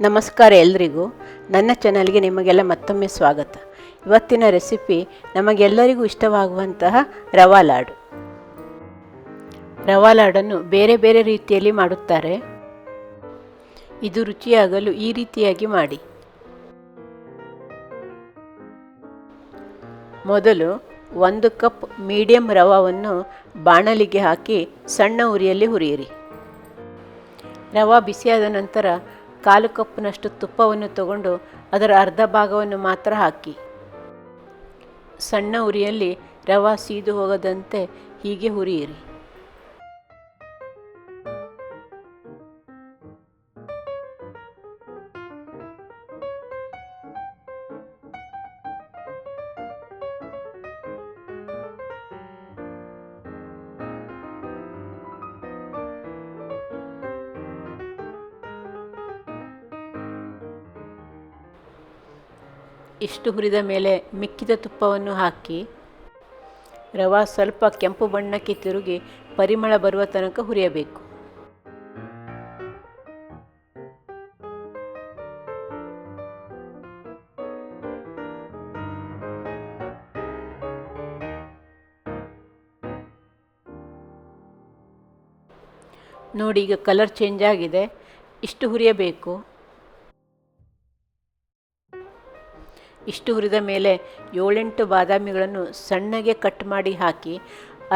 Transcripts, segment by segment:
ನಮಸ್ಕಾರ ಎಲ್ರಿಗೂ. ನನ್ನ ಚಾನಲ್ಗೆ ನಿಮಗೆಲ್ಲ ಮತ್ತೊಮ್ಮೆ ಸ್ವಾಗತ. ಇವತ್ತಿನ ರೆಸಿಪಿ ನಮಗೆಲ್ಲರಿಗೂ ಇಷ್ಟವಾಗುವಂತಹ ರವಾ ಲಾಡು. ರವಾ ಲಾಡನ್ನು ಬೇರೆ ಬೇರೆ ರೀತಿಯಲ್ಲಿ ಮಾಡುತ್ತಾರೆ. ಇದು ರುಚಿಯಾಗಲು ಈ ರೀತಿಯಾಗಿ ಮಾಡಿ. ಮೊದಲು 1 ಕಪ್ ಮೀಡಿಯಂ ರವಾವನ್ನು ಬಾಣಲಿಗೆ ಹಾಕಿ ಸಣ್ಣ ಉರಿಯಲ್ಲಿ ಹುರಿಯಿರಿ. ರವಾ ಬಿಸಿಯಾದ ನಂತರ 1/4 ಕಪ್ನಷ್ಟು ತುಪ್ಪವನ್ನು ತಗೊಂಡು ಅದರ ಅರ್ಧ ಭಾಗವನ್ನು ಮಾತ್ರ ಹಾಕಿ ಸಣ್ಣ ಉರಿಯಲ್ಲಿ ರವಾ ಸೀದು ಹೋಗದಂತೆ ಹೀಗೆ ಹುರಿಯಿರಿ. ಇಷ್ಟು ಹುರಿದ ಮೇಲೆ ಮಿಕ್ಕಿದ ತುಪ್ಪವನ್ನು ಹಾಕಿ ರವಾ ಸ್ವಲ್ಪ ಕೆಂಪು ಬಣ್ಣಕ್ಕೆ ತಿರುಗಿ ಪರಿಮಳ ಬರುವ ತನಕ ಹುರಿಯಬೇಕು. ನೋಡಿ, ಈಗ ಕಲರ್ ಚೇಂಜ್ ಆಗಿದೆ. ಇಷ್ಟು ಹುರಿಯಬೇಕು. ಇಷ್ಟು ಹುರಿದ ಮೇಲೆ 7-8 ಬಾದಾಮಿಗಳನ್ನು ಸಣ್ಣಗೆ ಕಟ್ ಮಾಡಿ ಹಾಕಿ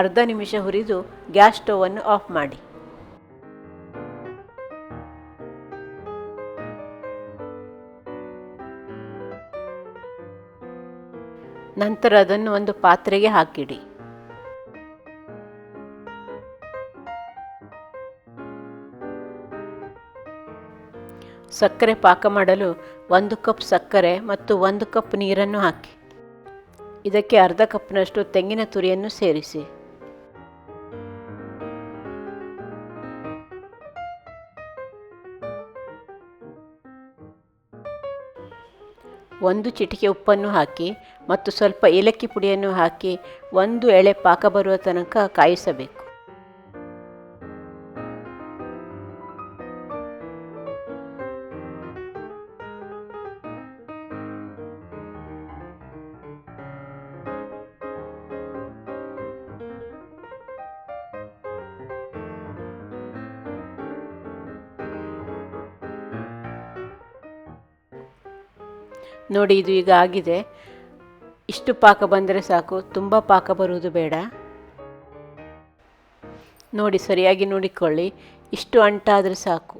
ಅರ್ಧ ನಿಮಿಷ ಹುರಿದು ಗ್ಯಾಸ್ ಸ್ಟವನ್ನು ಆಫ್ ಮಾಡಿ. ನಂತರ ಅದನ್ನು ಒಂದು ಪಾತ್ರೆಗೆ ಹಾಕಿಡಿ. ಸಕ್ಕರೆ ಪಾಕ ಮಾಡಲು 1 ಕಪ್ ಸಕ್ಕರೆ ಮತ್ತು 1 ಕಪ್ ನೀರನ್ನು ಹಾಕಿ ಇದಕ್ಕೆ ಅರ್ಧ ಕಪ್ನಷ್ಟು ತೆಂಗಿನ ತುರಿಯನ್ನು ಸೇರಿಸಿ. ಒಂದು ಚಿಟಿಕೆ ಉಪ್ಪನ್ನು ಹಾಕಿ ಮತ್ತು ಸ್ವಲ್ಪ ಏಲಕ್ಕಿ ಪುಡಿಯನ್ನು ಹಾಕಿ 1 ಎಳೆ ಪಾಕ ಬರುವ ತನಕ ಕಾಯಿಸಬೇಕು. ನೋಡಿ, ಇದು ಈಗ ಆಗಿದೆ. ಇಷ್ಟು ಪಾಕ ಬಂದರೆ ಸಾಕು, ತುಂಬ ಪಾಕ ಬರುವುದು ಬೇಡ. ನೋಡಿ, ಸರಿಯಾಗಿ ನೋಡಿಕೊಳ್ಳಿ. ಇಷ್ಟು ಅಂಟಾದರೆ ಸಾಕು.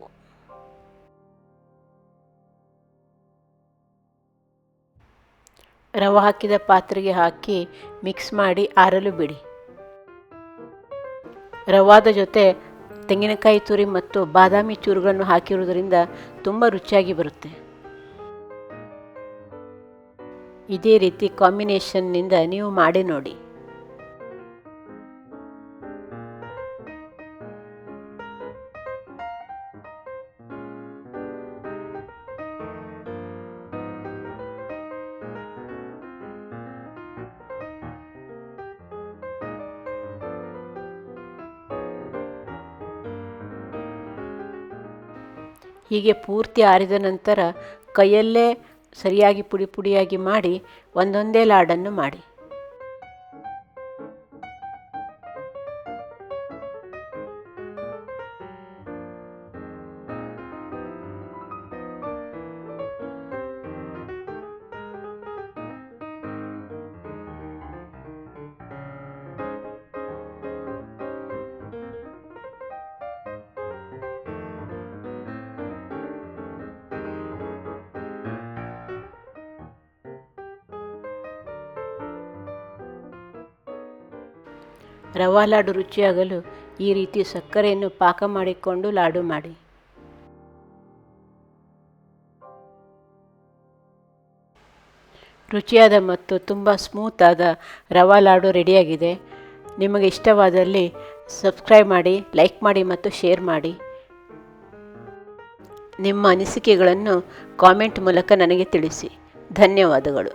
ರವೆ ಹಾಕಿದ ಪಾತ್ರೆಗೆ ಹಾಕಿ ಮಿಕ್ಸ್ ಮಾಡಿ ಆರಲು ಬಿಡಿ. ರವಾದ ಜೊತೆ ತೆಂಗಿನಕಾಯಿ ತುರಿ ಮತ್ತು ಬಾದಾಮಿ ಚೂರುಗಳನ್ನು ಹಾಕಿರುವುದರಿಂದ ತುಂಬ ರುಚಿಯಾಗಿ ಬರುತ್ತೆ. ಇದೇ ರೀತಿ ಕಾಂಬಿನೇಷನ್ನಿಂದ ನೀವು ಮಾಡಿ ನೋಡಿ. ಹೀಗೆ ಪೂರ್ತಿ ಆರಿದ ನಂತರ ಕೈಯಲ್ಲೇ ಸರಿಯಾಗಿ ಪುಡಿ ಪುಡಿಯಾಗಿ ಮಾಡಿ ಒಂದೊಂದೇ ಲಾಡನ್ನು ಮಾಡಿ. ರವಾ ಲಾಡು ರುಚಿಯಾಗಲು ಈ ರೀತಿ ಸಕ್ಕರೆಯನ್ನು ಪಾಕ ಮಾಡಿಕೊಂಡು ಲಾಡು ಮಾಡಿ. ರುಚಿಯಾದ ಮತ್ತು ತುಂಬ ಸ್ಮೂತಾದ ರವಾ ಲಾಡು ರೆಡಿಯಾಗಿದೆ. ನಿಮಗೆ ಇಷ್ಟವಾದಲ್ಲಿ ಸಬ್ಸ್ಕ್ರೈಬ್ ಮಾಡಿ, ಲೈಕ್ ಮಾಡಿ ಮತ್ತು ಶೇರ್ ಮಾಡಿ. ನಿಮ್ಮ ಅನಿಸಿಕೆಗಳನ್ನು ಕಾಮೆಂಟ್ ಮೂಲಕ ನನಗೆ ತಿಳಿಸಿ. ಧನ್ಯವಾದಗಳು.